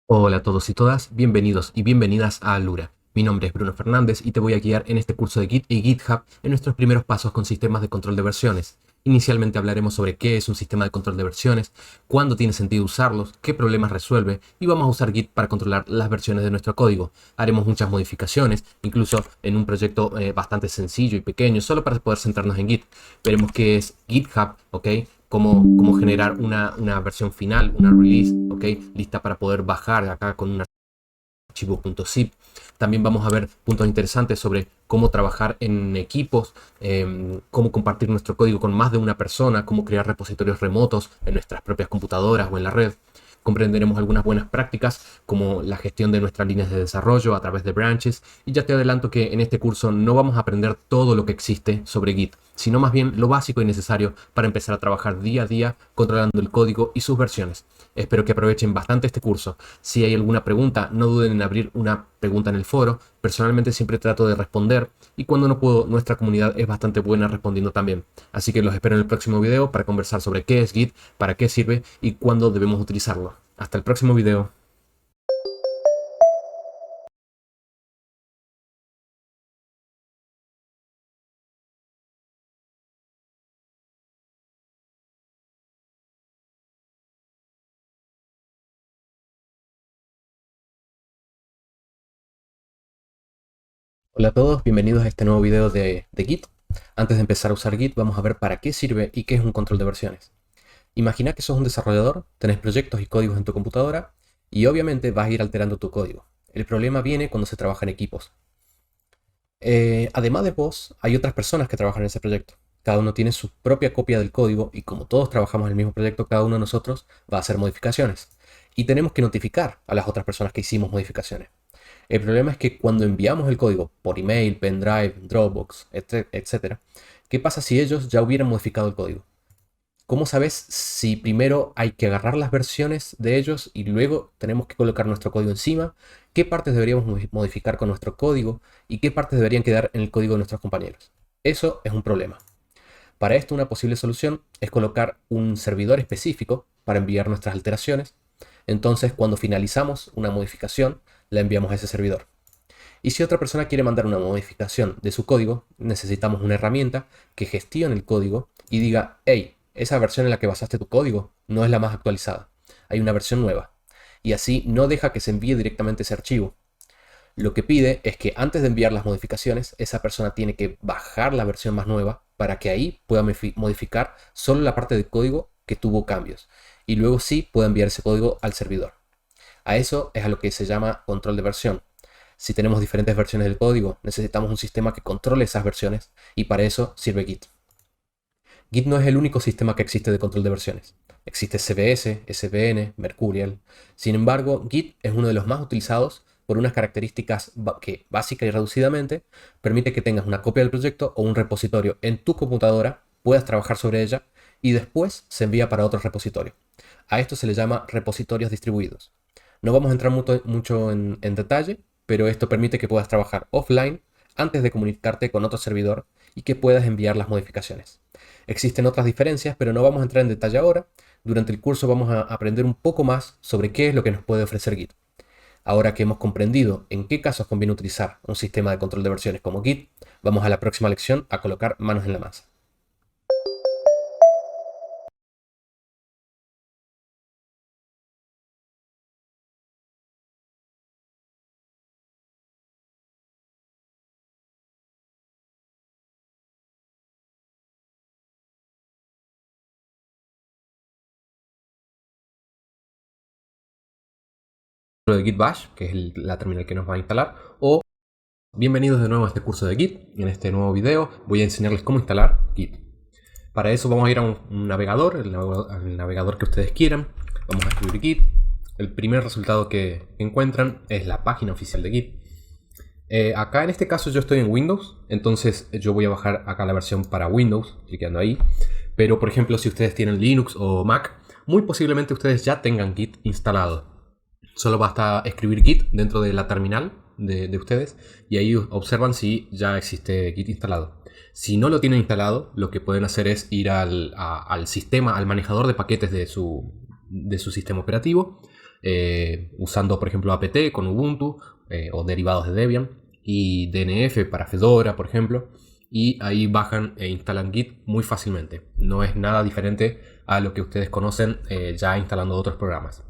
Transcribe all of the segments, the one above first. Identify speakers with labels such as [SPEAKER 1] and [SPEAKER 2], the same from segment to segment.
[SPEAKER 1] Hola a todos y todas, bienvenidos y bienvenidas a Alura. Mi nombre es Bruno Fernández y te voy a guiar en este curso de Git y GitHub en nuestros primeros pasos con sistemas de control de versiones. Inicialmente hablaremos sobre qué es un sistema de control de versiones, cuándo tiene sentido usarlos, qué problemas resuelve y vamos a usar Git para controlar las versiones de nuestro código. Haremos muchas modificaciones, incluso en un proyecto bastante sencillo y pequeño, solo para poder centrarnos en Git. Veremos qué es GitHub, ¿ok? Cómo generar una versión final, una release, ¿ok? Lista para poder bajar acá con un archivo .zip. También vamos a ver puntos interesantes sobre cómo trabajar en equipos, cómo compartir nuestro código con más de una persona, cómo crear repositorios remotos en nuestras propias computadoras o en la red. Comprenderemos algunas buenas prácticas como la gestión de nuestras líneas de desarrollo a través de branches, y ya te adelanto que en este curso no vamos a aprender todo lo que existe sobre Git, sino más bien lo básico y necesario para empezar a trabajar día a día controlando el código y sus versiones. Espero que aprovechen bastante este curso. Si hay alguna pregunta, no duden en abrir una pregunta en el foro. Personalmente siempre trato de responder y cuando no puedo, nuestra comunidad es bastante buena respondiendo también. Así que los espero en el próximo video para conversar sobre qué es Git, para qué sirve y cuándo debemos utilizarlo. Hasta el próximo video. Hola a todos, bienvenidos a este nuevo video de Git. Antes de empezar a usar Git, vamos a ver para qué sirve y qué es un control de versiones. Imagina que sos un desarrollador, tenés proyectos y códigos en tu computadora y obviamente vas a ir alterando tu código. El problema viene cuando se trabaja en equipos. Además de vos, hay otras personas que trabajan en ese proyecto. Cada uno tiene su propia copia del código y como todos trabajamos en el mismo proyecto, cada uno de nosotros va a hacer modificaciones. Y tenemos que notificar a las otras personas que hicimos modificaciones. El problema es que cuando enviamos el código por email, pendrive, Dropbox, etc., ¿qué pasa si ellos ya hubieran modificado el código? ¿Cómo sabes si primero hay que agarrar las versiones de ellos y luego tenemos que colocar nuestro código encima? ¿Qué partes deberíamos modificar con nuestro código y qué partes deberían quedar en el código de nuestros compañeros? Eso es un problema. Para esto, una posible solución es colocar un servidor específico para enviar nuestras alteraciones. Entonces, cuando finalizamos una modificación, la enviamos a ese servidor. Y si otra persona quiere mandar una modificación de su código, necesitamos una herramienta que gestione el código y diga, hey, esa versión en la que basaste tu código no es la más actualizada. Hay una versión nueva. Y así no deja que se envíe directamente ese archivo. Lo que pide es que antes de enviar las modificaciones, esa persona tiene que bajar la versión más nueva para que ahí pueda modificar solo la parte del código que tuvo cambios. Y luego sí pueda enviar ese código al servidor. A eso es a lo que se llama control de versión. Si tenemos diferentes versiones del código, necesitamos un sistema que controle esas versiones y para eso sirve Git. Git no es el único sistema que existe de control de versiones. Existe CVS, SVN, Mercurial. Sin embargo, Git es uno de los más utilizados por unas características que, básica y reducidamente, permite que tengas una copia del proyecto o un repositorio en tu computadora, puedas trabajar sobre ella y después se envía para otro repositorio. A esto se le llama repositorios distribuidos. No vamos a entrar mucho en detalle, pero esto permite que puedas trabajar offline antes de comunicarte con otro servidor y que puedas enviar las modificaciones. Existen otras diferencias, pero no vamos a entrar en detalle ahora. Durante el curso vamos a aprender un poco más sobre qué es lo que nos puede ofrecer Git. Ahora que hemos comprendido en qué casos conviene utilizar un sistema de control de versiones como Git, vamos a la próxima lección a colocar manos en la masa. Lo de Git Bash, que es la terminal que nos va a instalar, o bienvenidos de nuevo a este curso de Git. En este nuevo video voy a enseñarles cómo instalar Git. Para eso vamos a ir a un navegador, el navegador que ustedes quieran. Vamos a escribir Git. El primer resultado que encuentran es la página oficial de Git. Acá en este caso yo estoy en Windows, entonces yo voy a bajar acá la versión para Windows, clicando ahí. Pero por ejemplo, si ustedes tienen Linux o Mac, muy posiblemente ustedes ya tengan Git instalado. Solo basta escribir Git dentro de la terminal de ustedes y ahí observan si ya existe Git instalado. Si no lo tienen instalado, lo que pueden hacer es ir al sistema, al manejador de paquetes de su sistema operativo usando por ejemplo apt con Ubuntu o derivados de Debian y DNF para Fedora, por ejemplo. Y ahí bajan e instalan Git muy fácilmente. No es nada diferente a lo que ustedes conocen ya instalando otros programas.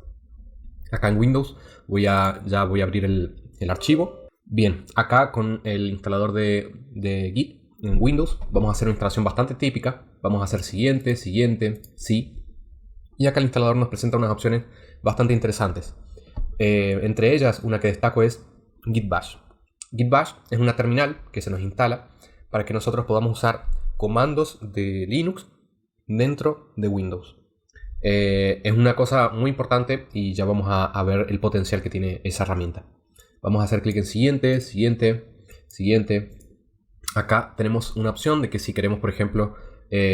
[SPEAKER 1] Acá en Windows ya voy a abrir el archivo. Bien, acá con el instalador de Git en Windows vamos a hacer una instalación bastante típica. Vamos a hacer siguiente, siguiente, sí. Y acá el instalador nos presenta unas opciones bastante interesantes. Entre ellas, una que destaco es Git Bash. Git Bash es una terminal que se nos instala para que nosotros podamos usar comandos de Linux dentro de Windows. Es una cosa muy importante y ya vamos a ver el potencial que tiene esa herramienta. Vamos a hacer clic en siguiente, siguiente, siguiente. Acá tenemos una opción de que si queremos, por ejemplo,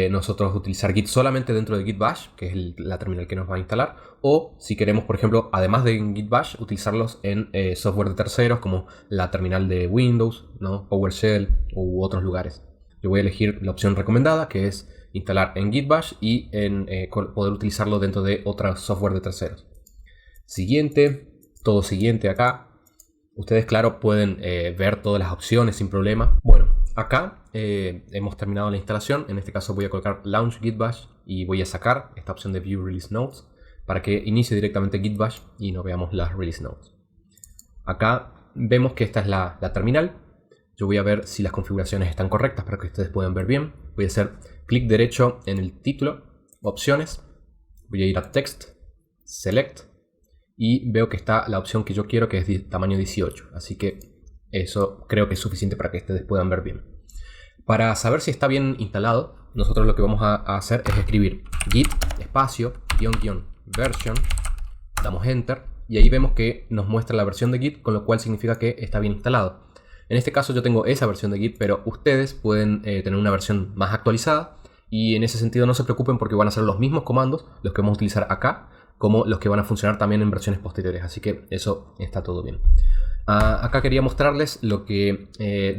[SPEAKER 1] nosotros utilizar Git solamente dentro de Git Bash, que es la terminal que nos va a instalar, o si queremos, por ejemplo, además de Git Bash, utilizarlos en software de terceros como la terminal de Windows, ¿no? PowerShell u otros lugares. Yo voy a elegir la opción recomendada, que es instalar en Git Bash y en poder utilizarlo dentro de otro software de terceros. Siguiente, todo siguiente acá. Ustedes, claro, pueden ver todas las opciones sin problema. Bueno, acá hemos terminado la instalación. En este caso voy a colocar Launch Git Bash y voy a sacar esta opción de View Release Notes para que inicie directamente Git Bash y no veamos las Release Notes. Acá vemos que esta es la terminal. Yo voy a ver si las configuraciones están correctas para que ustedes puedan ver bien. Voy a hacer clic derecho en el título, opciones. Voy a ir a Text, Select. Y veo que está la opción que yo quiero, que es de tamaño 18. Así que eso creo que es suficiente para que ustedes puedan ver bien. Para saber si está bien instalado, nosotros lo que vamos a hacer es escribir git espacio version. Damos enter y ahí vemos que nos muestra la versión de Git, con lo cual significa que está bien instalado. En este caso yo tengo esa versión de Git, pero ustedes pueden tener una versión más actualizada. Y en ese sentido no se preocupen porque van a ser los mismos comandos los que vamos a utilizar acá, como los que van a funcionar también en versiones posteriores, así que eso está todo bien. Acá quería mostrarles lo que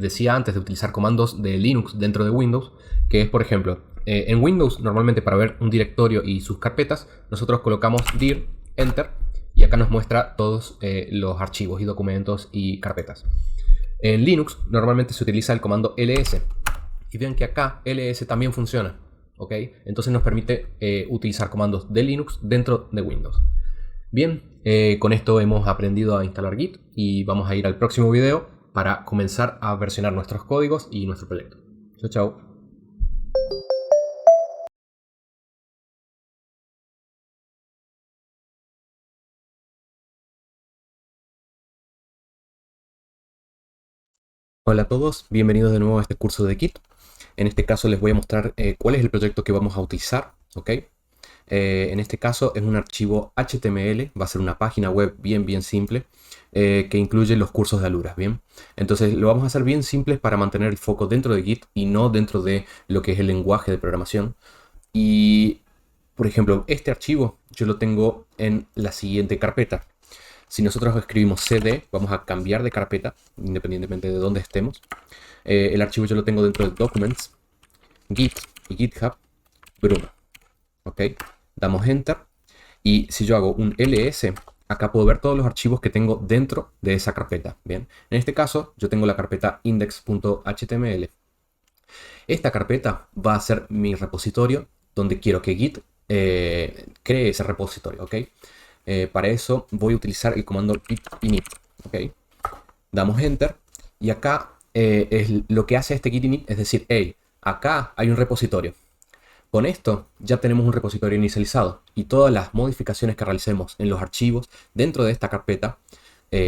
[SPEAKER 1] decía antes de utilizar comandos de Linux dentro de Windows, que es, por ejemplo, en Windows normalmente para ver un directorio y sus carpetas, nosotros colocamos dir, enter, y acá nos muestra todos los archivos y documentos y carpetas. En Linux normalmente se utiliza el comando ls, y vean que acá ls también funciona. ¿Okay? Entonces nos permite utilizar comandos de Linux dentro de Windows. Bien, con esto hemos aprendido a instalar Git y vamos a ir al próximo video para comenzar a versionar nuestros códigos y nuestro proyecto. Chao, chao. Hola a todos, bienvenidos de nuevo a este curso de Git. En este caso les voy a mostrar cuál es el proyecto que vamos a utilizar. ¿Okay? En este caso es un archivo HTML, va a ser una página web bien simple que incluye los cursos de Alura. Bien, entonces lo vamos a hacer bien simple para mantener el foco dentro de Git y no dentro de lo que es el lenguaje de programación. Y por ejemplo, este archivo yo lo tengo en la siguiente carpeta. Si nosotros escribimos cd, vamos a cambiar de carpeta, independientemente de dónde estemos. El archivo yo lo tengo dentro de Documents, Git y GitHub, Bruno. ¿Ok? Damos Enter. Y si yo hago un ls, acá puedo ver todos los archivos que tengo dentro de esa carpeta. Bien, en este caso yo tengo la carpeta index.html. Esta carpeta va a ser mi repositorio donde quiero que Git cree ese repositorio. ¿Ok? Para eso voy a utilizar el comando git init. ¿Okay? Damos enter y acá es lo que hace este git init, es decir, hey, acá hay un repositorio. Con esto ya tenemos un repositorio inicializado y todas las modificaciones que realicemos en los archivos dentro de esta carpeta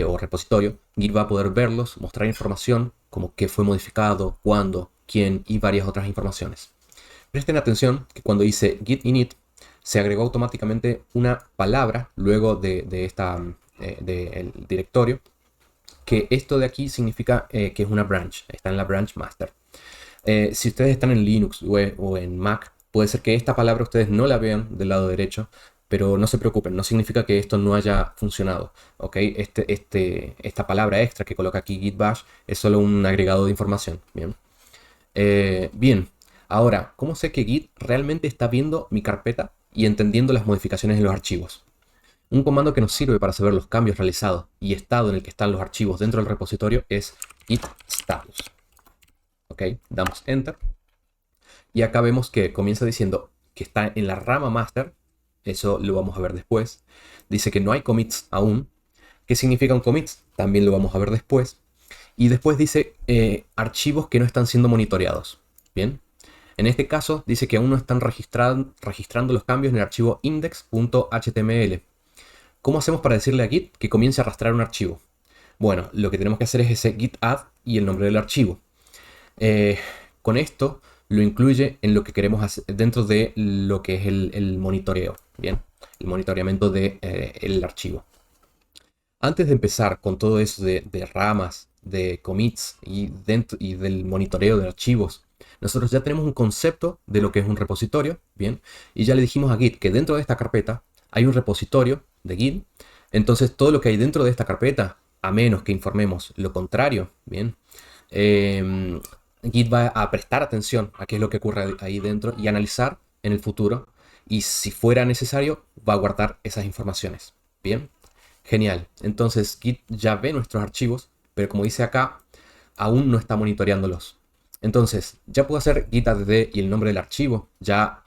[SPEAKER 1] o repositorio, Git va a poder verlos, mostrar información como qué fue modificado, cuándo, quién y varias otras informaciones. Presten atención que cuando dice git init se agregó automáticamente una palabra luego del directorio, que esto de aquí significa que es una branch, está en la branch master. Si ustedes están en Linux o en Mac, puede ser que esta palabra ustedes no la vean del lado derecho, pero no se preocupen, no significa que esto no haya funcionado. ¿Okay? Esta palabra extra que coloca aquí git bash es solo un agregado de información. Bien. Bien, ahora, ¿cómo sé que Git realmente está viendo mi carpeta y entendiendo las modificaciones en los archivos? Un comando que nos sirve para saber los cambios realizados y estado en el que están los archivos dentro del repositorio es git status. ¿Ok? Damos enter. Y acá vemos que comienza diciendo que está en la rama master. Eso lo vamos a ver después. Dice que no hay commits aún. ¿Qué significa un commit? También lo vamos a ver después. Y después dice archivos que no están siendo monitoreados. Bien. En este caso dice que aún no están registrando los cambios en el archivo index.html. ¿Cómo hacemos para decirle a Git que comience a arrastrar un archivo? Bueno, lo que tenemos que hacer es ese git add y el nombre del archivo. Con esto lo incluye en lo que queremos hacer dentro de lo que es el monitoreo. Bien, el monitoreamiento del archivo. Antes de empezar con todo eso de ramas, de commits y del monitoreo de archivos, nosotros ya tenemos un concepto de lo que es un repositorio, bien, y ya le dijimos a Git que dentro de esta carpeta hay un repositorio de Git. Entonces todo lo que hay dentro de esta carpeta, a menos que informemos lo contrario, bien, Git va a prestar atención a qué es lo que ocurre ahí dentro y analizar en el futuro, y si fuera necesario va a guardar esas informaciones, bien. Genial. Entonces Git ya ve nuestros archivos, pero como dice acá, aún no está monitoreándolos. Entonces, ya puedo hacer git add y el nombre del archivo. Ya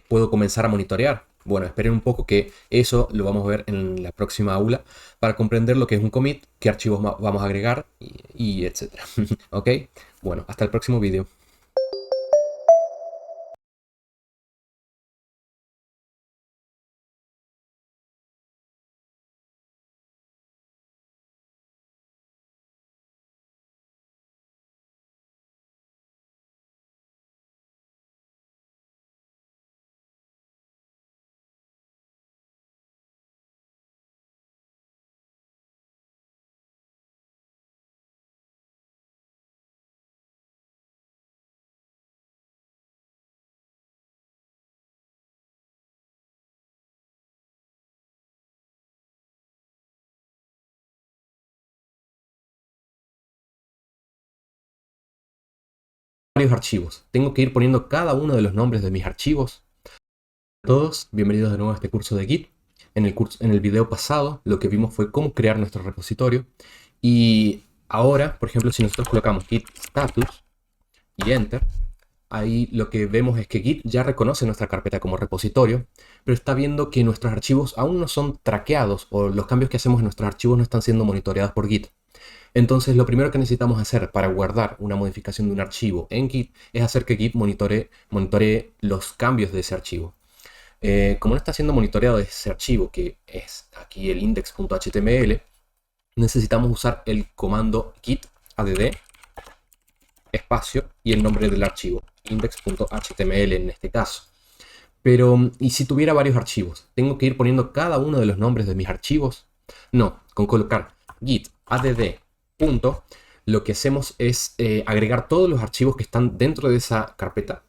[SPEAKER 1] puedo comenzar a monitorear. Bueno, esperen un poco que eso lo vamos a ver en la próxima aula para comprender lo que es un commit, qué archivos vamos a agregar y etcétera. ¿Ok? Bueno, hasta el próximo vídeo. Varios archivos. Tengo que ir poniendo cada uno de los nombres de mis archivos. Hola a todos, bienvenidos de nuevo a este curso de Git. En el video pasado lo que vimos fue cómo crear nuestro repositorio. Y ahora, por ejemplo, si nosotros colocamos git status y enter, ahí lo que vemos es que Git ya reconoce nuestra carpeta como repositorio, pero está viendo que nuestros archivos aún no son traqueados o los cambios que hacemos en nuestros archivos no están siendo monitoreados por Git. Entonces, lo primero que necesitamos hacer para guardar una modificación de un archivo en Git es hacer que Git monitoree los cambios de ese archivo. Como no está siendo monitoreado ese archivo, que es aquí el index.html, necesitamos usar el comando git add espacio y el nombre del archivo, index.html en este caso. Pero, ¿y si tuviera varios archivos? ¿Tengo que ir poniendo cada uno de los nombres de mis archivos? No, con colocar git add punto, lo que hacemos es agregar todos los archivos que están dentro de esa carpeta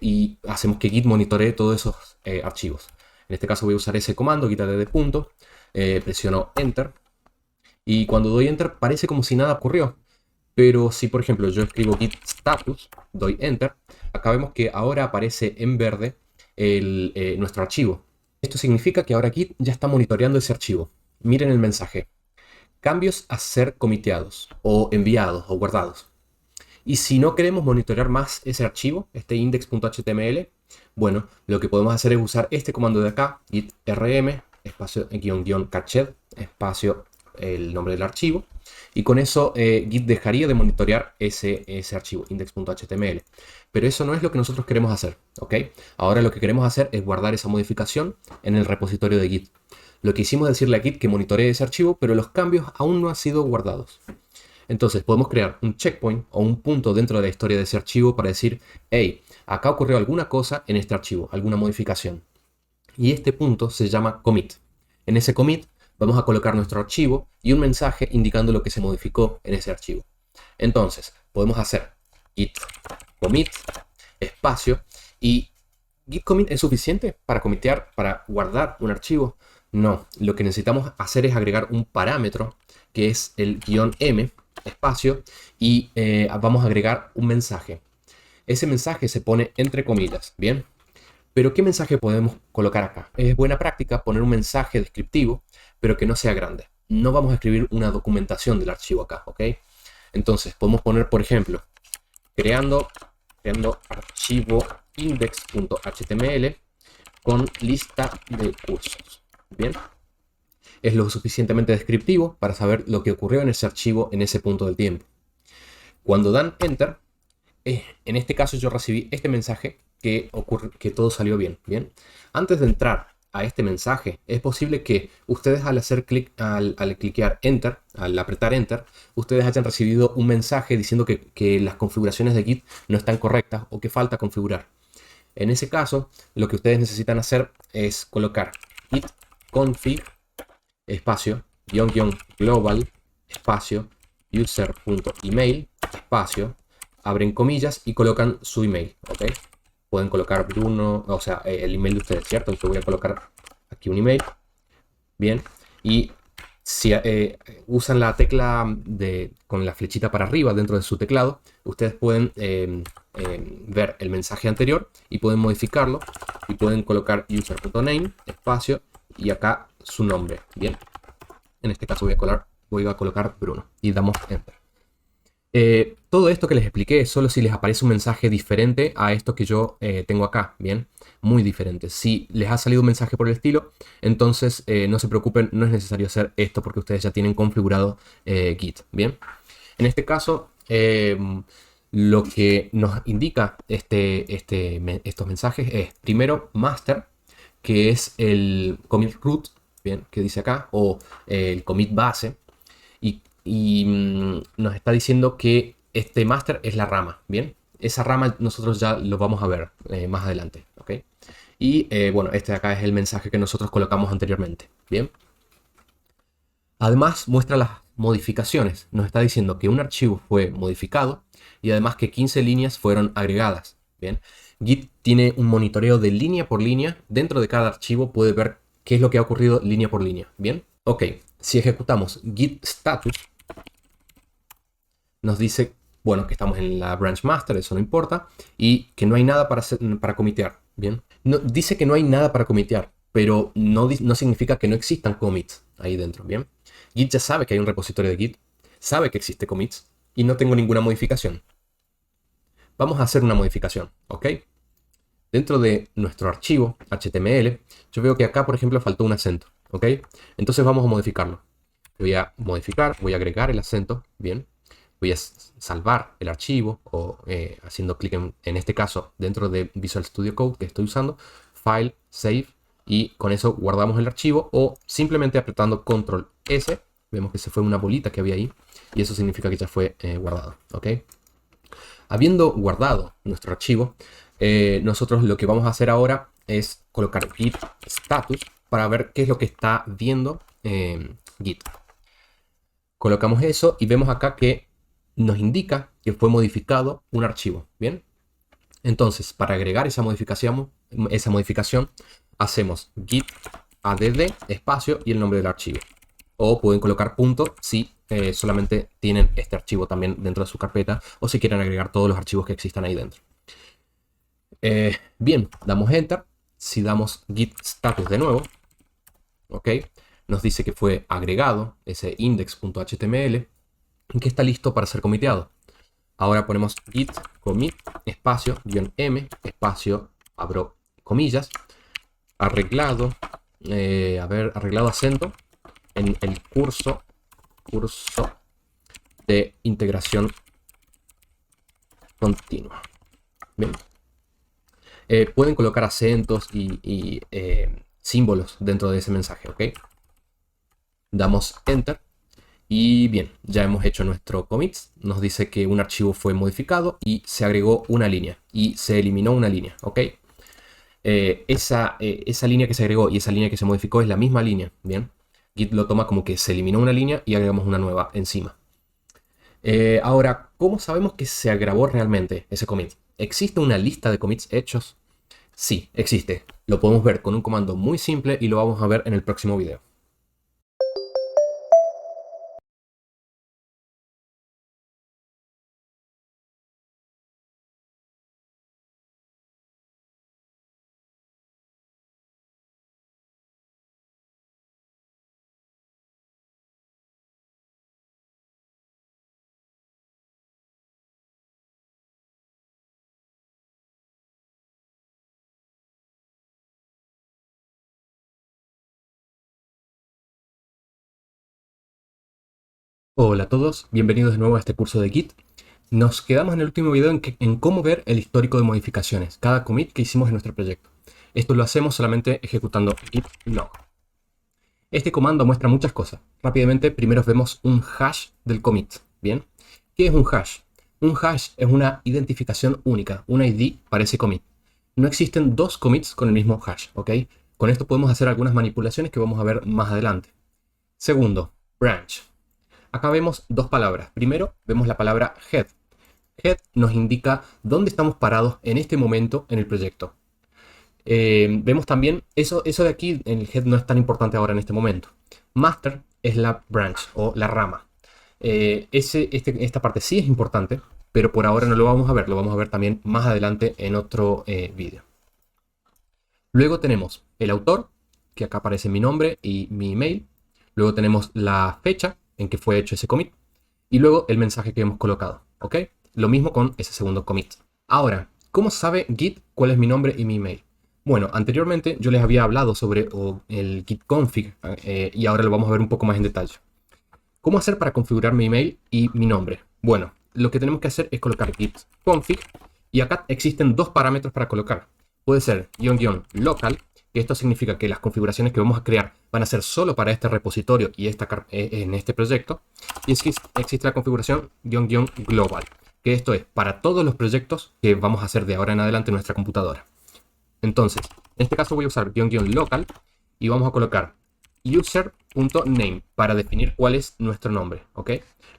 [SPEAKER 1] y hacemos que Git monitoree todos esos archivos. En este caso voy a usar ese comando, git add punto, presiono Enter y cuando doy Enter parece como si nada ocurrió. Pero si, por ejemplo, yo escribo git status, doy enter, acá vemos que ahora aparece en verde nuestro archivo. Esto significa que ahora Git ya está monitoreando ese archivo. Miren el mensaje. Cambios a ser comiteados, o enviados, o guardados. Y si no queremos monitorear más ese archivo, este index.html, bueno, lo que podemos hacer es usar este comando de acá, git rm, espacio, --cached, espacio, el nombre del archivo. Y con eso Git dejaría de monitorear ese archivo, index.html. Pero eso no es lo que nosotros queremos hacer, ¿ok? Ahora lo que queremos hacer es guardar esa modificación en el repositorio de Git. Lo que hicimos es decirle a Git que monitoree ese archivo, pero los cambios aún no han sido guardados. Entonces podemos crear un checkpoint o un punto dentro de la historia de ese archivo para decir, hey, acá ocurrió alguna cosa en este archivo, alguna modificación. Y este punto se llama commit. En ese commit vamos a colocar nuestro archivo y un mensaje indicando lo que se modificó en ese archivo. Entonces, podemos hacer git commit espacio y git commit es suficiente para comitear, para guardar un archivo. No, lo que necesitamos hacer es agregar un parámetro que es el -m espacio y vamos a agregar un mensaje. Ese mensaje se pone entre comillas, ¿bien? Pero ¿qué mensaje podemos colocar acá? Es buena práctica poner un mensaje descriptivo, pero que no sea grande. No vamos a escribir una documentación del archivo acá, ¿ok? Entonces podemos poner, por ejemplo, creando archivo index.html con lista de cursos. Bien, es lo suficientemente descriptivo para saber lo que ocurrió en ese archivo en ese punto del tiempo. Cuando dan enter, en este caso yo recibí este mensaje que todo salió bien, bien. Antes de entrar a este mensaje, es posible que ustedes al hacer clic, al cliquear enter, al apretar enter, ustedes hayan recibido un mensaje diciendo que las configuraciones de Git no están correctas o que falta configurar. En ese caso, lo que ustedes necesitan hacer es colocar git config espacio global espacio user.email espacio, abren comillas y colocan su email, ¿ok? Pueden colocar Bruno, o sea, el email de ustedes, ¿cierto? Yo voy a colocar aquí un email, bien, y si usan la tecla con la flechita para arriba dentro de su teclado, ustedes pueden ver el mensaje anterior y pueden modificarlo y pueden colocar user.name, espacio, y acá su nombre, bien. En este caso voy a colocar Bruno y damos enter. Todo esto que les expliqué es solo si les aparece un mensaje diferente a esto que yo tengo acá, ¿bien? Muy diferente. Si les ha salido un mensaje por el estilo, entonces no se preocupen, no es necesario hacer esto porque ustedes ya tienen configurado Git, ¿bien? En este caso, lo que nos indica estos mensajes es, primero, master, que es el commit root, ¿bien? Que dice acá, o el commit base, y nos está diciendo que este master es la rama, ¿bien? Esa rama nosotros ya lo vamos a ver más adelante, ¿ok? Y bueno, este de acá es el mensaje que nosotros colocamos anteriormente, ¿bien? Además muestra las modificaciones, nos está diciendo que un archivo fue modificado y además que 15 líneas fueron agregadas, ¿bien? Git tiene un monitoreo de línea por línea, dentro de cada archivo puede ver qué es lo que ha ocurrido línea por línea, ¿bien? Ok, si ejecutamos git status, nos dice, bueno, que estamos en la branch master, eso no importa, y que no hay nada para comitear, ¿bien? No, dice que no hay nada para comitear, pero no significa que no existan commits ahí dentro, ¿bien? Git ya sabe que hay un repositorio de Git, sabe que existe commits, y no tengo ninguna modificación. Vamos a hacer una modificación, ¿ok? Dentro de nuestro archivo HTML, yo veo que acá, por ejemplo, faltó un acento, ¿ok? Entonces vamos a modificarlo. Voy a modificar, voy a agregar el acento, ¿bien? Voy a salvar el archivo o haciendo clic en este caso dentro de Visual Studio Code que estoy usando, File, Save, y con eso guardamos el archivo o simplemente apretando Control S, vemos que se fue una bolita que había ahí y eso significa que ya fue guardado, ¿ok? Habiendo guardado nuestro archivo, nosotros lo que vamos a hacer ahora es colocar git status para ver qué es lo que está viendo Git. Colocamos eso y vemos acá que nos indica que fue modificado un archivo, ¿bien? Entonces, para agregar esa modificación hacemos git add espacio y el nombre del archivo. O pueden colocar punto si solamente tienen este archivo también dentro de su carpeta o si quieren agregar todos los archivos que existan ahí dentro. Bien, damos enter. Si damos git status de nuevo, ¿ok? Nos dice que fue agregado ese index.html y que está listo para ser comiteado. Ahora ponemos git commit espacio -m espacio, abro comillas, arreglado, arreglado acento en el curso de integración continua. Bien. Pueden colocar acentos y símbolos dentro de ese mensaje, ¿ok? Damos enter. Y bien, ya hemos hecho nuestro commit. Nos dice que un archivo fue modificado y se agregó una línea y se eliminó una línea, ¿ok? Esa línea que se agregó y esa línea que se modificó es la misma línea, ¿bien? Git lo toma como que se eliminó una línea y agregamos una nueva encima. Ahora, ¿cómo sabemos que se agregó realmente ese commit? ¿Existe una lista de commits hechos? Sí, existe. Lo podemos ver con un comando muy simple y lo vamos a ver en el próximo video. Hola a todos, bienvenidos de nuevo a este curso de Git. Nos quedamos en el último video en cómo ver el histórico de modificaciones, cada commit que hicimos en nuestro proyecto. Esto lo hacemos solamente ejecutando git log. Este comando muestra muchas cosas. Rápidamente, primero vemos un hash del commit. ¿Bien? ¿Qué es un hash? Un hash es una identificación única, un ID para ese commit. No existen dos commits con el mismo hash, ¿ok? Con esto podemos hacer algunas manipulaciones que vamos a ver más adelante. Segundo, branch. Acá vemos dos palabras. Primero, vemos la palabra head. Head nos indica dónde estamos parados en este momento en el proyecto. Vemos también, eso de aquí, el head no es tan importante ahora en este momento. Master es la branch o la rama. Esta parte sí es importante, pero por ahora no lo vamos a ver. Lo vamos a ver también más adelante en otro vídeo. Luego tenemos el autor, que acá aparece mi nombre y mi email. Luego tenemos la fecha en que fue hecho ese commit. Y luego el mensaje que hemos colocado. ¿Ok? Lo mismo con ese segundo commit. Ahora, ¿cómo sabe Git cuál es mi nombre y mi email? Bueno, anteriormente yo les había hablado sobre el git config y ahora lo vamos a ver un poco más en detalle. ¿Cómo hacer para configurar mi email y mi nombre? Bueno, lo que tenemos que hacer es colocar git config y acá existen dos parámetros para colocar. Puede ser --local, que esto significa que las configuraciones que vamos a crear van a ser solo para este repositorio y en este proyecto. Y existe la configuración --global, que esto es para todos los proyectos que vamos a hacer de ahora en adelante en nuestra computadora. Entonces, en este caso voy a usar --local y vamos a colocar user.name para definir cuál es nuestro nombre, ¿ok?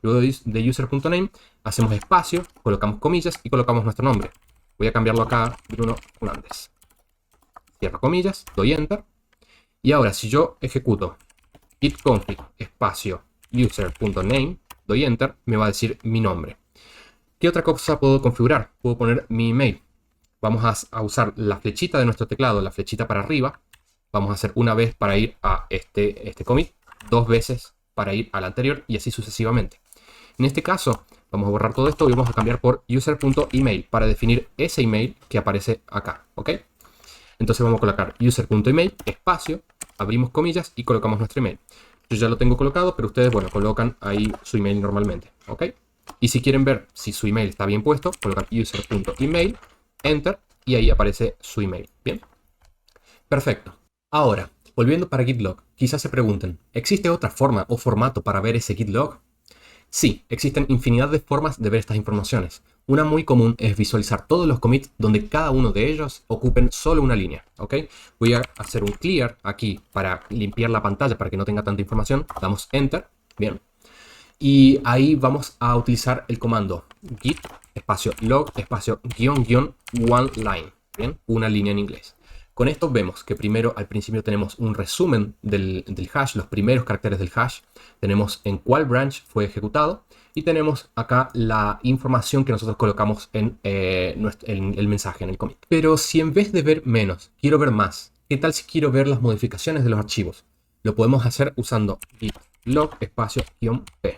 [SPEAKER 1] Luego de user.name hacemos espacio, colocamos comillas y colocamos nuestro nombre. Voy a cambiarlo acá a Bruno Fernández. Cierro comillas, doy enter. Y ahora si yo ejecuto git config espacio user.name, doy enter, me va a decir mi nombre. ¿Qué otra cosa puedo configurar? Puedo poner mi email. Vamos a usar la flechita de nuestro teclado, la flechita para arriba. Vamos a hacer una vez para ir a este commit, dos veces para ir al anterior y así sucesivamente. En este caso, vamos a borrar todo esto y vamos a cambiar por user.email para definir ese email que aparece acá, ¿ok? Entonces vamos a colocar user.email, espacio, abrimos comillas y colocamos nuestro email. Yo ya lo tengo colocado, pero ustedes, bueno, colocan ahí su email normalmente, ¿ok? Y si quieren ver si su email está bien puesto, colocan user.email, enter, y ahí aparece su email, ¿bien? Perfecto. Ahora, volviendo para git log, quizás se pregunten, ¿existe otra forma o formato para ver ese git log? Sí, existen infinidad de formas de ver estas informaciones. Una muy común es visualizar todos los commits donde cada uno de ellos ocupen solo una línea, ¿ok? Voy a hacer un clear aquí para limpiar la pantalla para que no tenga tanta información. Damos enter, bien. Y ahí vamos a utilizar el comando git espacio log espacio one line, bien, una línea en inglés. Con esto vemos que primero al principio tenemos un resumen del hash, los primeros caracteres del hash, tenemos en cuál branch fue ejecutado y tenemos acá la información que nosotros colocamos en el mensaje, en el commit. Pero si en vez de ver menos, quiero ver más, ¿qué tal si quiero ver las modificaciones de los archivos? Lo podemos hacer usando git log espacio -p,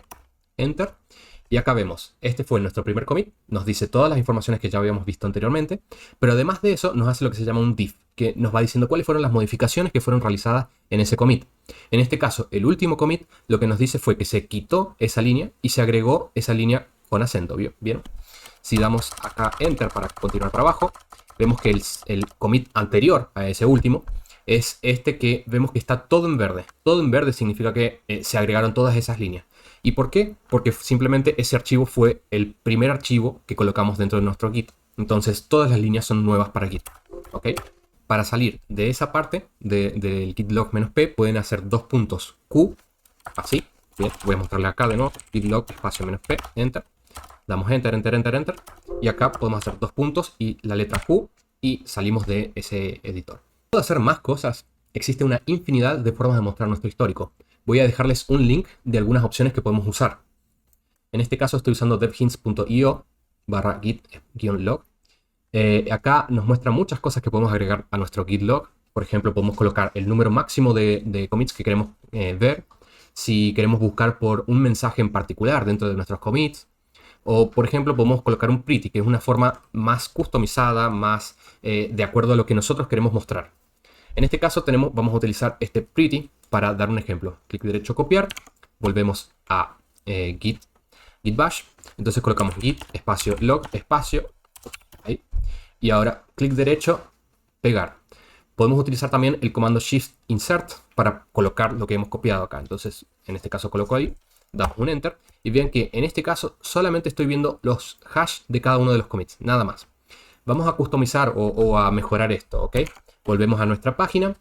[SPEAKER 1] enter. Y acá vemos, este fue nuestro primer commit, nos dice todas las informaciones que ya habíamos visto anteriormente, pero además de eso nos hace lo que se llama un diff, que nos va diciendo cuáles fueron las modificaciones que fueron realizadas en ese commit. En este caso, el último commit lo que nos dice fue que se quitó esa línea y se agregó esa línea con acento, ¿bien? Si damos acá enter para continuar para abajo, vemos que el commit anterior a ese último es este que vemos que está todo en verde. Todo en verde significa que se agregaron todas esas líneas. ¿Y por qué? Porque simplemente ese archivo fue el primer archivo que colocamos dentro de nuestro Git. Entonces todas las líneas son nuevas para Git, ¿ok? Para salir de esa parte del git log -p pueden hacer dos puntos Q, así. Bien, voy a mostrarle acá de nuevo, git log espacio -p, enter. Damos enter, enter, enter, enter. Y acá podemos hacer dos puntos y la letra Q y salimos de ese editor. ¿Puedo hacer más cosas? Existe una infinidad de formas de mostrar nuestro histórico. Voy a dejarles un link de algunas opciones que podemos usar. En este caso estoy usando devhints.io /git-log. Acá nos muestra muchas cosas que podemos agregar a nuestro git log. Por ejemplo, podemos colocar el número máximo de commits que queremos ver. Si queremos buscar por un mensaje en particular dentro de nuestros commits. O, por ejemplo, podemos colocar un pretty, que es una forma más customizada, más de acuerdo a lo que nosotros queremos mostrar. En este caso vamos a utilizar este pretty para dar un ejemplo. Clic derecho, copiar. Volvemos a git bash. Entonces colocamos git espacio log espacio ahí. Y ahora clic derecho, pegar. Podemos utilizar también el comando shift insert para colocar lo que hemos copiado acá. Entonces en este caso coloco ahí, damos un enter y vean que en este caso solamente estoy viendo los hash de cada uno de los commits, nada más. Vamos a customizar o a mejorar esto, ¿ok? Volvemos a nuestra página.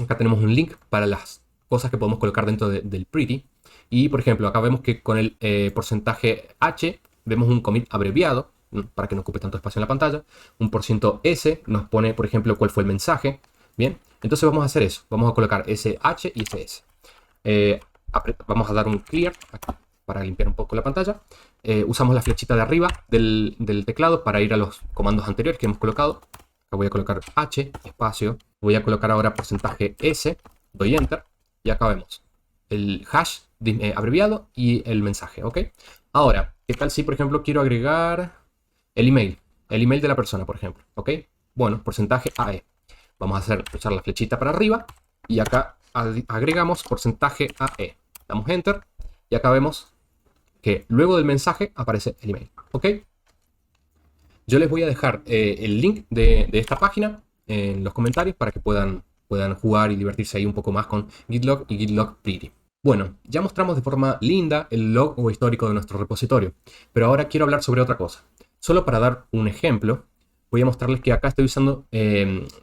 [SPEAKER 1] Acá tenemos un link para las cosas que podemos colocar dentro del pretty. Y por ejemplo, acá vemos que con el porcentaje H vemos un commit abreviado para que no ocupe tanto espacio en la pantalla. Un %S nos pone, por ejemplo, cuál fue el mensaje. Bien, entonces vamos a hacer eso. Vamos a colocar ese H y ese S. Vamos a dar un clear acá para limpiar un poco la pantalla. Usamos la flechita de arriba del teclado para ir a los comandos anteriores que hemos colocado. Acá voy a colocar H, espacio. Voy a colocar ahora porcentaje S. Doy Enter. Y acá vemos el hash abreviado y el mensaje, ¿ok? Ahora, ¿qué tal si, por ejemplo, quiero agregar el email? El email de la persona, por ejemplo, ¿ok? Bueno, porcentaje AE. Vamos a usar la flechita para arriba y acá agregamos porcentaje AE. Damos Enter y acá vemos que luego del mensaje aparece el email, ¿ok? Yo les voy a dejar el link de esta página en los comentarios para que puedan jugar y divertirse ahí un poco más con Gitlog y Gitlog Pretty. Bueno, ya mostramos de forma linda el log o histórico de nuestro repositorio, pero ahora quiero hablar sobre otra cosa. Solo para dar un ejemplo, voy a mostrarles que acá estoy usando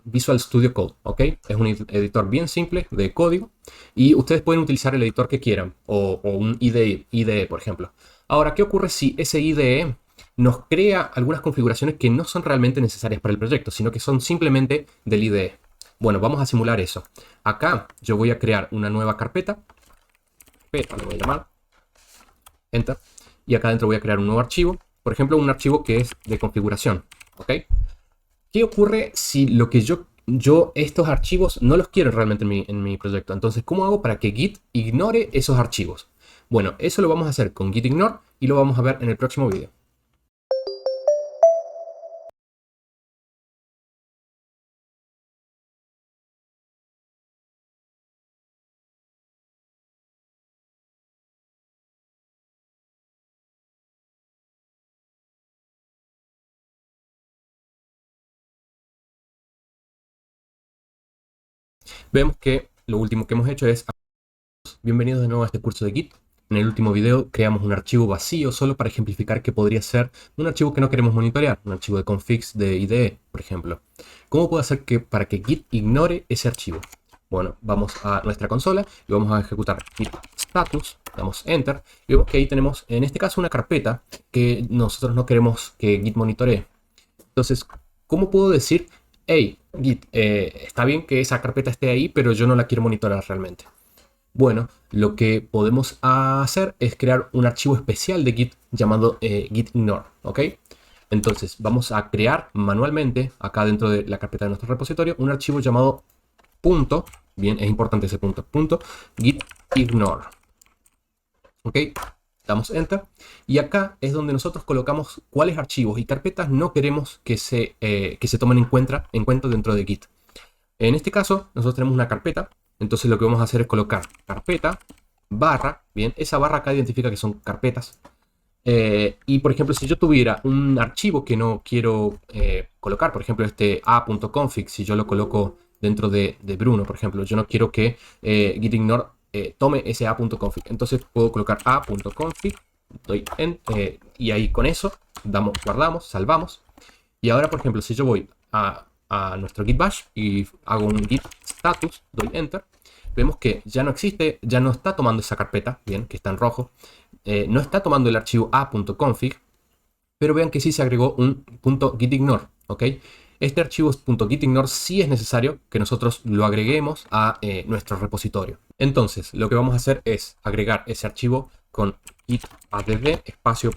[SPEAKER 1] Visual Studio Code, ¿ok? Es un editor bien simple de código y ustedes pueden utilizar el editor que quieran o un IDE, por ejemplo. Ahora, ¿qué ocurre si ese IDE nos crea algunas configuraciones que no son realmente necesarias para el proyecto, sino que son simplemente del IDE? Bueno, vamos a simular eso. Acá yo voy a crear una nueva carpeta. Lo voy a llamar. Enter. Y acá adentro voy a crear un nuevo archivo. Por ejemplo, un archivo que es de configuración. ¿Ok? ¿Qué ocurre si lo que yo estos archivos no los quiero realmente en mi proyecto? Entonces, ¿cómo hago para que Git ignore esos archivos? Bueno, eso lo vamos a hacer con Git ignore y lo vamos a ver en el próximo video. Vemos que lo último que hemos hecho es... Bienvenidos de nuevo a este curso de Git. En el último video creamos un archivo vacío solo para ejemplificar que podría ser un archivo que no queremos monitorear, un archivo de configs de IDE, por ejemplo. ¿Cómo puedo hacer para que Git ignore ese archivo? Bueno, vamos a nuestra consola y vamos a ejecutar git status, damos enter y vemos que ahí tenemos en este caso una carpeta que nosotros no queremos que Git monitoree. Entonces, ¿cómo puedo decir, hey, Git, está bien que esa carpeta esté ahí, pero yo no la quiero monitorear realmente? Bueno, lo que podemos hacer es crear un archivo especial de Git llamado git ignore, ¿ok? Entonces vamos a crear manualmente, acá dentro de la carpeta de nuestro repositorio, un archivo llamado punto, bien, es importante ese punto, git ignore, ¿ok? Damos enter y acá es donde nosotros colocamos cuáles archivos y carpetas no queremos que se tomen en cuenta dentro de Git. En este caso, nosotros tenemos una carpeta. Entonces lo que vamos a hacer es colocar carpeta, barra, bien, esa barra acá identifica que son carpetas. Y por ejemplo, si yo tuviera un archivo que no quiero colocar, por ejemplo, este a.config, si yo lo coloco dentro de Bruno, por ejemplo, yo no quiero que git ignore tome ese a.config. Entonces puedo colocar a.config, doy y ahí con eso guardamos, salvamos. Y ahora, por ejemplo, si yo voy a nuestro git bash y hago un git status, doy enter, vemos que ya no existe, ya no está tomando esa carpeta, bien, que está en rojo, no está tomando el archivo a.config, pero vean que sí se agregó un .gitignore, ¿ok? Este archivo .gitignore sí es necesario que nosotros lo agreguemos a nuestro repositorio. Entonces, lo que vamos a hacer es agregar ese archivo con git add espacio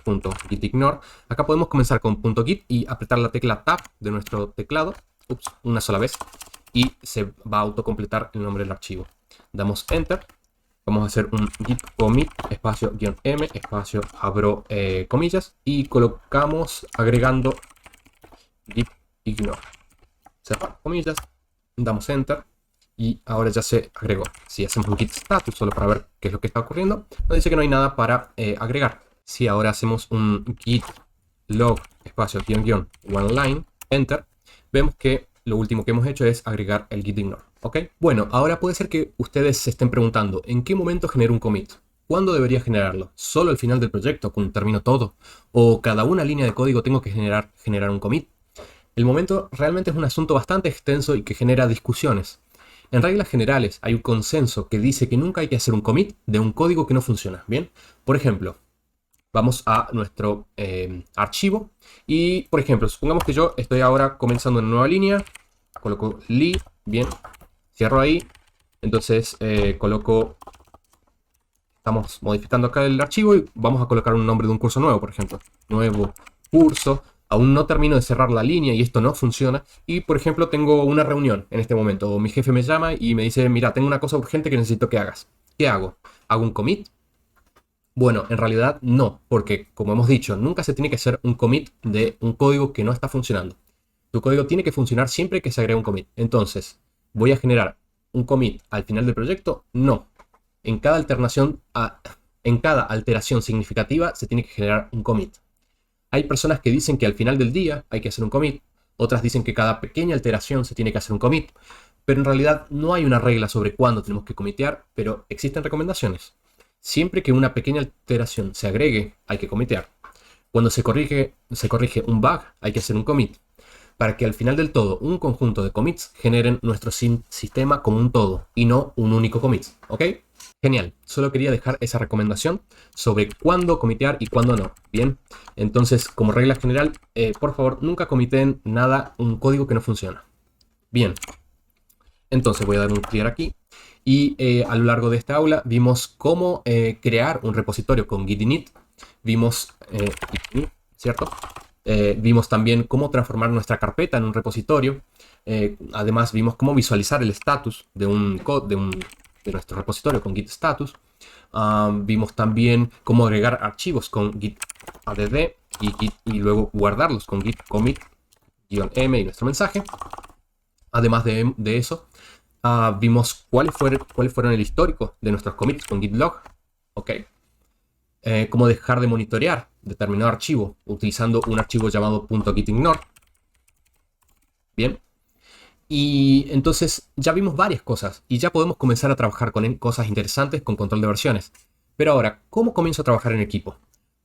[SPEAKER 1] .gitignore. Acá podemos comenzar con .git y apretar la tecla tab de nuestro teclado, una sola vez, y se va a autocompletar el nombre del archivo. Damos enter. Vamos a hacer un git commit espacio -m espacio abro comillas y colocamos agregando git ignore. Cerrar comillas. Damos enter. y ahora ya se agregó. Si hacemos un git status solo para ver qué es lo que está ocurriendo, nos dice que no hay nada para agregar. Si ahora hacemos un git log espacio guión guión one line enter, vemos que lo último que hemos hecho es agregar el git ignore. ¿Ok? Bueno, ahora puede ser que ustedes se estén preguntando ¿en qué momento genero un commit? ¿Cuándo debería generarlo? ¿Solo al final del proyecto cuando termino todo? ¿O cada una línea de código tengo que generar un commit? El momento realmente es un asunto bastante extenso y que genera discusiones. En reglas generales hay un consenso que dice que nunca hay que hacer un commit de un código que no funciona. Bien, por ejemplo, vamos a nuestro archivo y, por ejemplo, supongamos que yo estoy ahora comenzando una nueva línea, coloco li, bien, cierro ahí, entonces estamos modificando acá el archivo y vamos a colocar un nombre de un curso nuevo, por ejemplo, nuevo curso. Aún no termino de cerrar la línea y esto no funciona. Y, por ejemplo, tengo una reunión en este momento. O mi jefe me llama y me dice, mira, tengo una cosa urgente que necesito que hagas. ¿Qué hago? ¿Hago un commit? Bueno, en realidad no, porque como hemos dicho, nunca se tiene que hacer un commit de un código que no está funcionando. Tu código tiene que funcionar siempre que se agrega un commit. Entonces, ¿voy a generar un commit al final del proyecto? No. En cada en cada alteración significativa se tiene que generar un commit. Hay personas que dicen que al final del día hay que hacer un commit. Otras dicen que cada pequeña alteración se tiene que hacer un commit. Pero en realidad no hay una regla sobre cuándo tenemos que comitear, pero existen recomendaciones. Siempre que una pequeña alteración se agregue, hay que comitear. Cuando se corrige un bug, hay que hacer un commit. Para que al final del todo, un conjunto de commits generen nuestro sistema como un todo y no un único commit. ¿Ok? Genial. Solo quería dejar esa recomendación sobre cuándo comitear y cuándo no. Bien. Entonces, como regla general, por favor, nunca comiteen nada, un código que no funciona. Bien. Entonces voy a dar un clear aquí. Y a lo largo de esta aula vimos cómo crear un repositorio con git init. Vimos, ¿cierto? Vimos también cómo transformar nuestra carpeta en un repositorio. Además vimos cómo visualizar el status de de nuestro repositorio con git status. Vimos también cómo agregar archivos con git add y luego guardarlos con git commit-m y nuestro mensaje. Además de eso, vimos cuáles fueron el histórico de nuestros commits con git log. Ok. Cómo dejar de monitorear determinado archivo utilizando un archivo llamado .gitignore. Bien. Y entonces ya vimos varias cosas y ya podemos comenzar a trabajar con cosas interesantes con control de versiones. Pero ahora, ¿cómo comienzo a trabajar en equipo?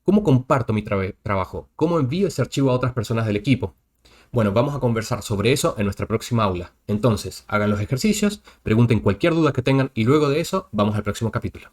[SPEAKER 1] ¿Cómo comparto mi trabajo? ¿Cómo envío ese archivo a otras personas del equipo? Bueno, vamos a conversar sobre eso en nuestra próxima aula. Entonces, hagan los ejercicios, pregunten cualquier duda que tengan y luego de eso vamos al próximo capítulo.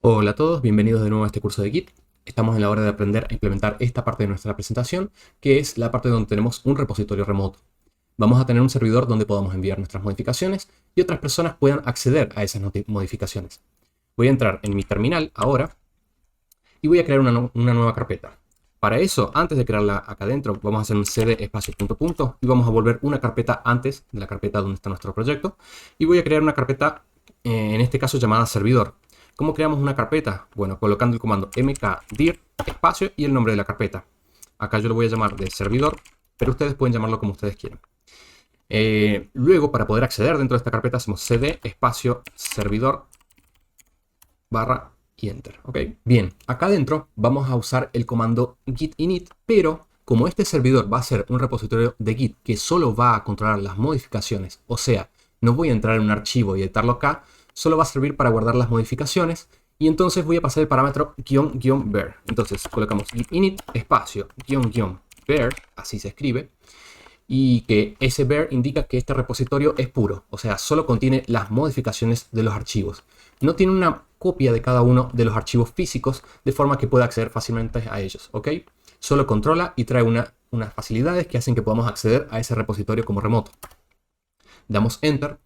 [SPEAKER 1] Hola a todos, bienvenidos de nuevo a este curso de Git. Estamos en la hora de aprender a implementar esta parte de nuestra presentación, que es la parte donde tenemos un repositorio remoto. Vamos a tener un servidor donde podamos enviar nuestras modificaciones y otras personas puedan acceder a esas modificaciones. Voy a entrar en mi terminal ahora y voy a crear una nueva carpeta. Para eso, antes de crearla acá adentro, vamos a hacer un cd espacio punto punto y vamos a volver una carpeta antes de la carpeta donde está nuestro proyecto. Y voy a crear una carpeta, en este caso llamada servidor. ¿Cómo creamos una carpeta? Bueno, colocando el comando mkdir espacio y el nombre de la carpeta. Acá yo lo voy a llamar de servidor, pero ustedes pueden llamarlo como ustedes quieran. Luego, para poder acceder dentro de esta carpeta, hacemos cd espacio servidor barra y enter. ¿Ok? Bien, acá adentro vamos a usar el comando git init, pero como este servidor va a ser un repositorio de Git que solo va a controlar las modificaciones, o sea, no voy a entrar en un archivo y editarlo acá, solo va a servir para guardar las modificaciones y entonces voy a pasar el parámetro --var. Entonces colocamos git init espacio --var, así se escribe, y que ese var indica que este repositorio es puro, o sea, solo contiene las modificaciones de los archivos. No tiene una copia de cada uno de los archivos físicos de forma que pueda acceder fácilmente a ellos, ¿ok? Solo controla y trae unas facilidades que hacen que podamos acceder a ese repositorio como remoto. Damos Enter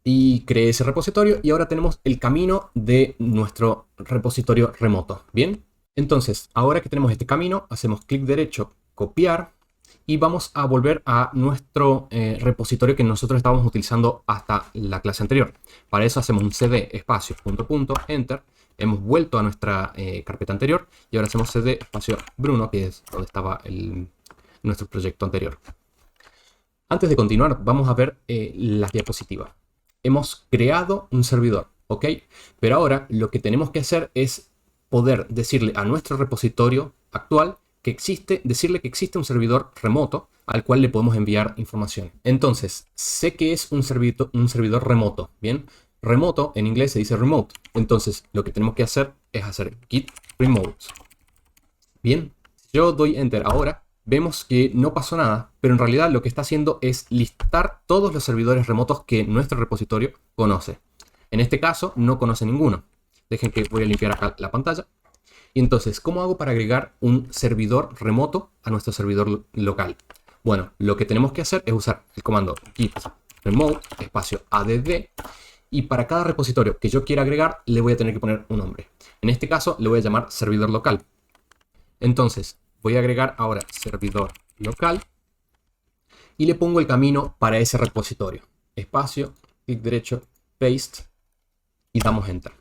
[SPEAKER 1] y creé ese repositorio y ahora tenemos el camino de nuestro repositorio remoto, ¿bien? Entonces, ahora que tenemos este camino, hacemos clic derecho, copiar, y vamos a volver a nuestro repositorio que nosotros estábamos utilizando hasta la clase anterior. Para eso hacemos un cd espacio punto punto enter. Hemos vuelto a nuestra carpeta anterior y ahora hacemos cd espacio Bruno, que es donde estaba nuestro proyecto anterior. Antes de continuar, vamos a ver las diapositivas. Hemos creado un servidor, ¿ok? Pero ahora lo que tenemos que hacer es poder decirle a nuestro repositorio actual que decirle que existe un servidor remoto al cual le podemos enviar información. Entonces, sé que es un servidor remoto, ¿bien? Remoto en inglés se dice remote. Entonces, lo que tenemos que hacer es hacer git remote. Bien, si yo doy enter ahora, vemos que no pasó nada, pero en realidad lo que está haciendo es listar todos los servidores remotos que nuestro repositorio conoce. En este caso, no conoce ninguno. Dejen que voy a limpiar acá la pantalla. Y entonces, ¿cómo hago para agregar un servidor remoto a nuestro servidor local? Bueno, lo que tenemos que hacer es usar el comando git remote espacio add, y para cada repositorio que yo quiera agregar le voy a tener que poner un nombre. En este caso le voy a llamar servidor local. Entonces, voy a agregar ahora servidor local y le pongo el camino para ese repositorio. Espacio, clic derecho, paste y damos enter.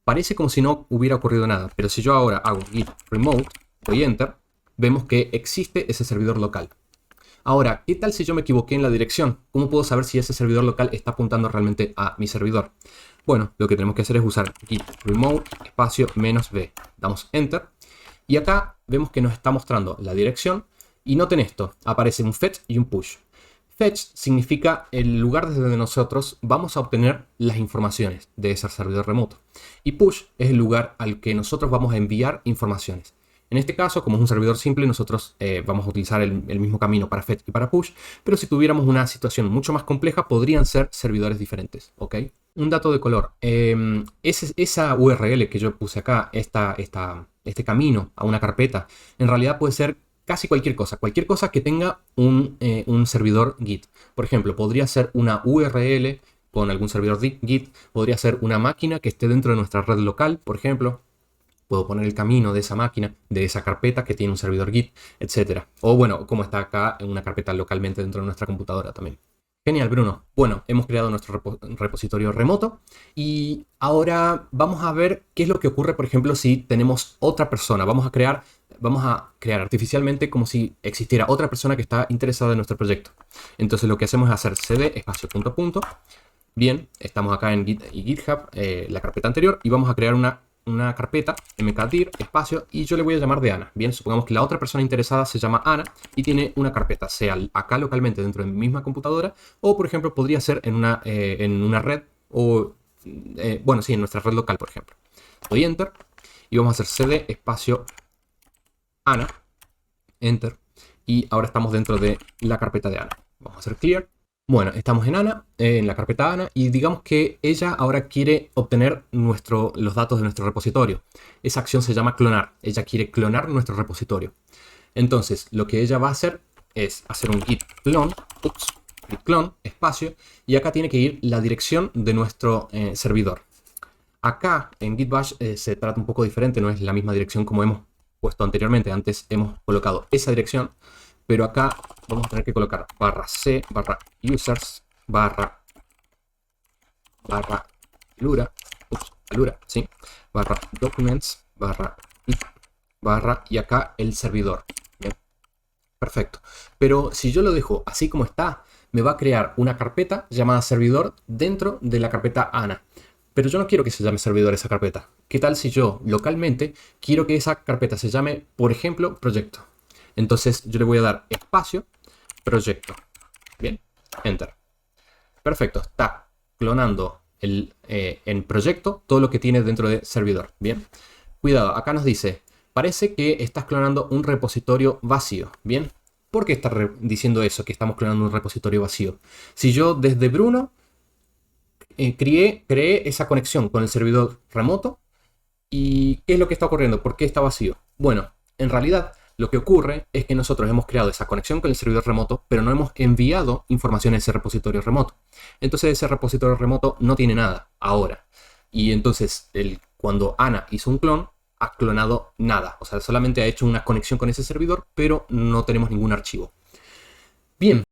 [SPEAKER 1] Parece como si no hubiera ocurrido nada, pero si yo ahora hago git remote, doy enter, vemos que existe ese servidor local. Ahora, ¿qué tal si yo me equivoqué en la dirección? ¿Cómo puedo saber si ese servidor local está apuntando realmente a mi servidor? Bueno, lo que tenemos que hacer es usar git remote espacio -b. Damos enter y acá vemos que nos está mostrando la dirección y noten esto, aparece un fetch y un push. Fetch significa el lugar desde donde nosotros vamos a obtener las informaciones de ese servidor remoto. Y push es el lugar al que nosotros vamos a enviar informaciones. En este caso, como es un servidor simple, nosotros vamos a utilizar el mismo camino para fetch y para push, pero si tuviéramos una situación mucho más compleja, podrían ser servidores diferentes, ¿ok? Un dato de color. Esa URL que yo puse acá, este camino a una carpeta, en realidad puede ser casi cualquier cosa que tenga un servidor Git. Por ejemplo, podría ser una URL con algún servidor Git, podría ser una máquina que esté dentro de nuestra red local, por ejemplo. Puedo poner el camino de esa máquina, de esa carpeta que tiene un servidor Git, etc. O bueno, como está acá en una carpeta localmente dentro de nuestra computadora también. Genial, Bruno. Bueno, hemos creado nuestro repositorio remoto y ahora vamos a ver qué es lo que ocurre, por ejemplo, si tenemos otra persona. Vamos a crear artificialmente como si existiera otra persona que está interesada en nuestro proyecto. Entonces lo que hacemos es hacer cd espacio punto punto. Bien, estamos acá en Git y GitHub, la carpeta anterior, y vamos a crear una carpeta mkdir espacio y yo le voy a llamar de Ana. Bien, supongamos que la otra persona interesada se llama Ana y tiene una carpeta, sea acá localmente dentro de mi misma computadora o por ejemplo podría ser en una red o bueno, sí, en nuestra red local, por ejemplo. Doy enter y vamos a hacer cd espacio Ana, enter, y ahora estamos dentro de la carpeta de Ana. Vamos a hacer clear. Bueno, estamos en Ana, en la carpeta Ana, y digamos que ella ahora quiere obtener los datos de nuestro repositorio. Esa acción se llama clonar. Ella quiere clonar nuestro repositorio. Entonces, lo que ella va a hacer es hacer un git clone, espacio, y acá tiene que ir la dirección de nuestro servidor. Acá en Git Bash se trata un poco diferente, no es la misma dirección como hemos puesto anteriormente. Antes hemos colocado esa dirección, pero acá vamos a tener que colocar /c /users /lura, ¿sí? /documents y acá el servidor. Bien. Perfecto. Pero si yo lo dejo así como está, me va a crear una carpeta llamada servidor dentro de la carpeta Ana. Pero yo no quiero que se llame servidor esa carpeta. ¿Qué tal si yo localmente quiero que esa carpeta se llame, por ejemplo, proyecto? Entonces yo le voy a dar espacio, proyecto. Bien, enter. Perfecto, está clonando en proyecto todo lo que tiene dentro de servidor. Bien, cuidado, acá nos dice, parece que estás clonando un repositorio vacío. Bien, ¿Por qué está diciendo eso, que estamos clonando un repositorio vacío? Si yo desde Bruno creé esa conexión con el servidor remoto, ¿y qué es lo que está ocurriendo? ¿Por qué está vacío? Bueno, en realidad lo que ocurre es que nosotros hemos creado esa conexión con el servidor remoto, pero no hemos enviado información a ese repositorio remoto. Entonces ese repositorio remoto no tiene nada ahora. Y entonces cuando Ana hizo un clon, ha clonado nada. O sea, solamente ha hecho una conexión con ese servidor, pero no tenemos ningún archivo. Bien,